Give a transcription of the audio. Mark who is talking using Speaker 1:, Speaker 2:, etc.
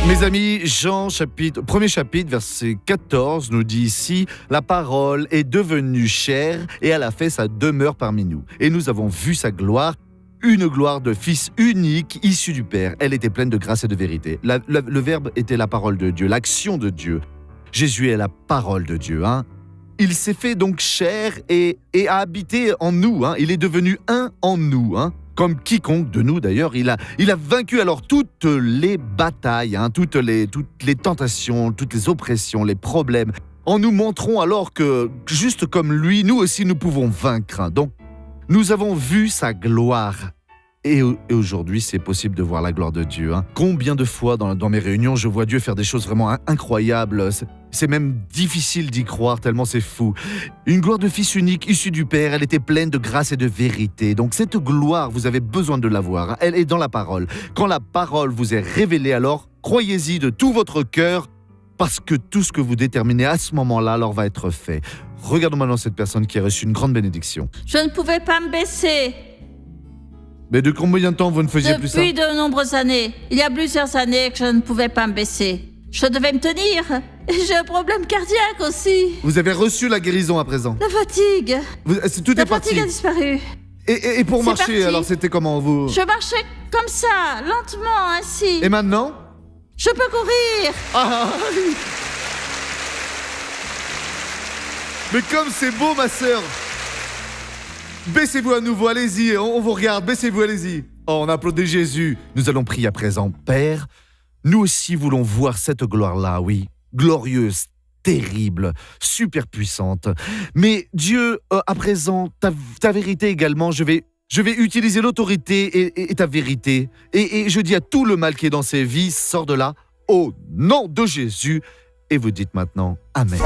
Speaker 1: Mes amis, Jean, premier chapitre, verset 14, nous dit ici « La parole est devenue chair et elle a fait sa demeure parmi nous. Et nous avons vu sa gloire, une gloire de Fils unique issu du Père. Elle était pleine de grâce et de vérité. » Le Verbe était la parole de Dieu, l'action de Dieu. Jésus est la parole de Dieu. Il s'est fait donc chair et a habité en nous. Il est devenu un en nous. Comme quiconque de nous d'ailleurs, il a vaincu alors toutes les batailles, toutes les tentations, toutes les oppressions, les problèmes. En nous montrant alors que, juste comme lui, nous aussi nous pouvons vaincre. Donc, nous avons vu sa gloire. Et aujourd'hui, c'est possible de voir la gloire de Dieu. Combien de fois dans mes réunions, je vois Dieu faire des choses vraiment incroyables. C'est même difficile d'y croire, tellement c'est fou. Une gloire de Fils unique, issu du Père, elle était pleine de grâce et de vérité. Donc cette gloire, vous avez besoin de la voir. Elle est dans la parole. Quand la parole vous est révélée, alors croyez-y de tout votre cœur, parce que tout ce que vous déterminez à ce moment-là, alors va être fait. Regardons maintenant cette personne qui a reçu une grande bénédiction.
Speaker 2: Je ne pouvais pas me baisser.
Speaker 1: Mais de combien de temps vous ne faisiez plus ça ?
Speaker 2: Depuis de nombreuses années. Il y a plusieurs années que je ne pouvais pas me baisser. Je devais me tenir. Et j'ai un problème cardiaque aussi.
Speaker 1: Vous avez reçu la guérison à présent ?
Speaker 2: La fatigue.
Speaker 1: Tout
Speaker 2: La
Speaker 1: est parti.
Speaker 2: fatigue a disparu.
Speaker 1: Et pour
Speaker 2: C'est
Speaker 1: marcher,
Speaker 2: parti.
Speaker 1: alors c'était comment vous ?
Speaker 2: Je marchais comme ça, lentement, ainsi.
Speaker 1: Et maintenant ?
Speaker 2: Je peux courir.
Speaker 1: Mais comme c'est beau, ma sœur. Baissez-vous à nouveau, allez-y, on vous regarde, baissez-vous, allez-y. Oh, on applaudit Jésus. Nous allons prier à présent. Père, nous aussi voulons voir cette gloire-là, oui, glorieuse, terrible, super puissante. Mais Dieu, à présent, ta vérité également, je vais utiliser l'autorité et ta vérité. Et je dis à tout le mal qui est dans ces vies, sors de là, au nom de Jésus. Et vous dites maintenant, Amen.